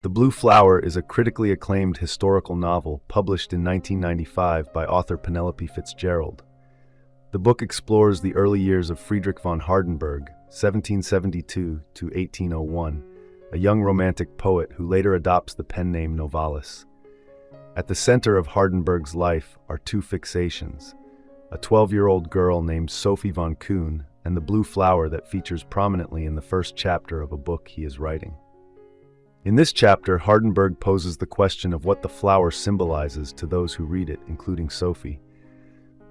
The Blue Flower is a critically acclaimed historical novel published in 1995 by author Penelope Fitzgerald. The book explores the early years of Friedrich von Hardenberg, 1772 to 1801, a young romantic poet who later adopts the pen name Novalis. At the center of Hardenberg's life are two fixations: a 12-year-old girl named Sophie von Kühn and the blue flower that features prominently in the first chapter of a book he is writing. In this chapter, Hardenberg poses the question of what the flower symbolizes to those who read it, including Sophie.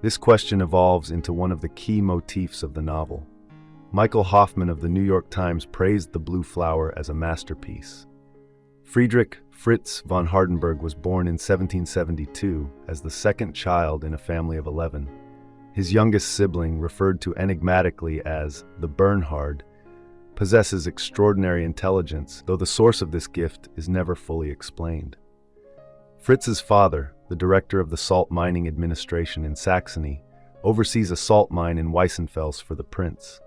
This question evolves into one of the key motifs of the novel. Michael Hoffman of the New York Times praised The Blue Flower as a masterpiece. Friedrich Fritz von Hardenberg was born in 1772 as the second child in a family of 11. His youngest sibling, referred to enigmatically as the Bernhard, possesses extraordinary intelligence, though the source of this gift is never fully explained. Fritz's father, the director of the salt mining administration in Saxony, oversees a salt mine in Weissenfels for the prince.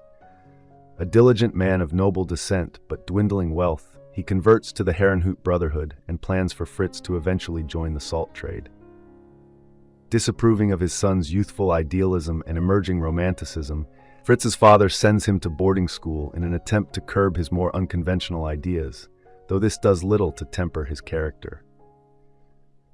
A diligent man of noble descent but dwindling wealth, he converts to the Herrenhut Brotherhood and plans for Fritz to eventually join the salt trade. Disapproving of his son's youthful idealism and emerging romanticism, Fritz's father sends him to boarding school in an attempt to curb his more unconventional ideas, though this does little to temper his character.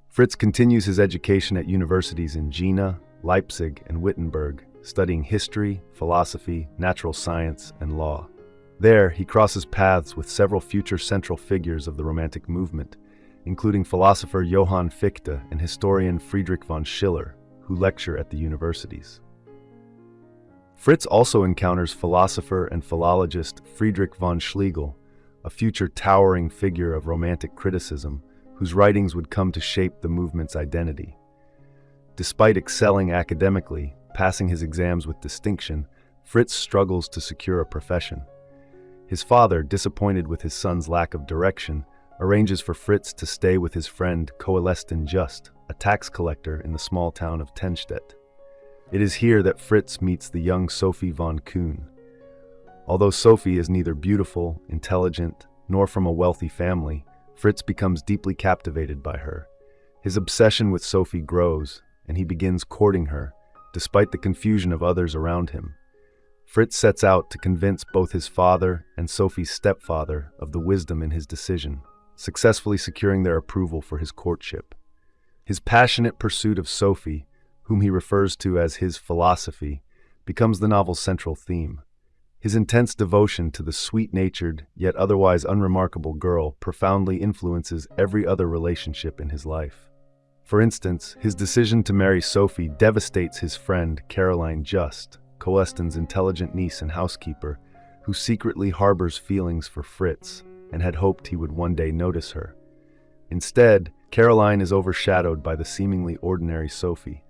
Fritz continues his education at universities in Jena, Leipzig, and Wittenberg, studying history, philosophy, natural science, and law. There, he crosses paths with several future central figures of the Romantic movement, including philosopher Johann Fichte and historian Friedrich von Schiller, who lecture at the universities. Fritz also encounters philosopher and philologist Friedrich von Schlegel, a future towering figure of Romantic criticism, whose writings would come to shape the movement's identity. Despite excelling academically, passing his exams with distinction, Fritz struggles to secure a profession. His father, disappointed with his son's lack of direction, arranges for Fritz to stay with his friend Coelestin Just, a tax collector in the small town of Tennstedt. It is here that Fritz meets the young Sophie von Kühn. Although Sophie is neither beautiful, intelligent, nor from a wealthy family, Fritz becomes deeply captivated by her. His obsession with Sophie grows, and he begins courting her, despite the confusion of others around him. Fritz sets out to convince both his father and Sophie's stepfather of the wisdom in his decision, successfully securing their approval for his courtship. His passionate pursuit of Sophie, whom he refers to as his philosophy, becomes the novel's central theme. His intense devotion to the sweet-natured, yet otherwise unremarkable girl profoundly influences every other relationship in his life. For instance, his decision to marry Sophie devastates his friend Caroline Just, Coelestin's intelligent niece and housekeeper, who secretly harbors feelings for Fritz and had hoped he would one day notice her. Instead, Caroline is overshadowed by the seemingly ordinary Sophie.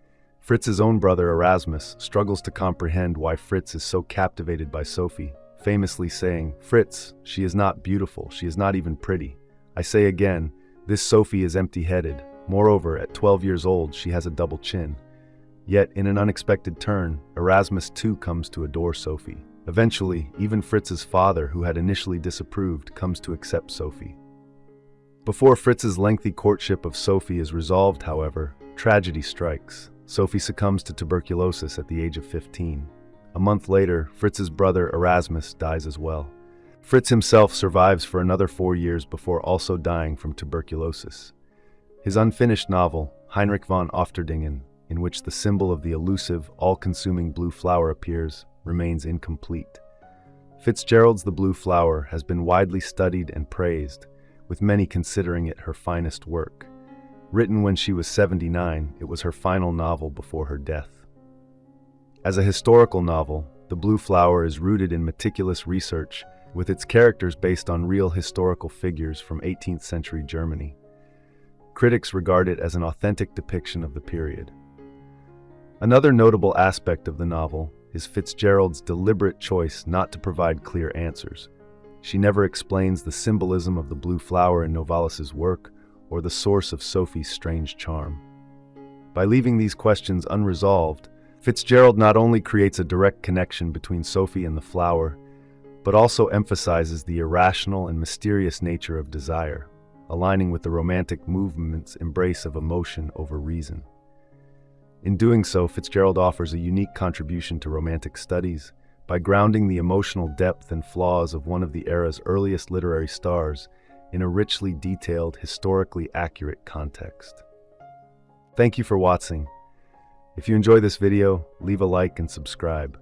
Fritz's own brother Erasmus struggles to comprehend why Fritz is so captivated by Sophie, famously saying, "Fritz, she is not beautiful, she is not even pretty. I say again, this Sophie is empty-headed. Moreover, at 12 years old, she has a double chin." Yet, in an unexpected turn, Erasmus too comes to adore Sophie. Eventually, even Fritz's father, who had initially disapproved, comes to accept Sophie. Before Fritz's lengthy courtship of Sophie is resolved, however, tragedy strikes. Sophie succumbs to tuberculosis at the age of 15. A month later, Fritz's brother Erasmus dies as well. Fritz himself survives for another 4 years before also dying from tuberculosis. His unfinished novel, Heinrich von Ofterdingen, in which the symbol of the elusive, all-consuming blue flower appears, remains incomplete. Fitzgerald's The Blue Flower has been widely studied and praised, with many considering it her finest work. Written when she was 79, it was her final novel before her death. As a historical novel, The Blue Flower is rooted in meticulous research, with its characters based on real historical figures from 18th century Germany. Critics regard it as an authentic depiction of the period. Another notable aspect of the novel is Fitzgerald's deliberate choice not to provide clear answers. She never explains the symbolism of the blue flower in Novalis's work or the source of Sophie's strange charm. By leaving these questions unresolved, Fitzgerald not only creates a direct connection between Sophie and the flower, but also emphasizes the irrational and mysterious nature of desire. aligning with the Romantic movement's embrace of emotion over reason. In doing so, Fitzgerald offers a unique contribution to Romantic studies by grounding the emotional depth and flaws of one of the era's earliest literary stars in a richly detailed, historically accurate context. Thank you for watching. If you enjoy this video, leave a like and subscribe.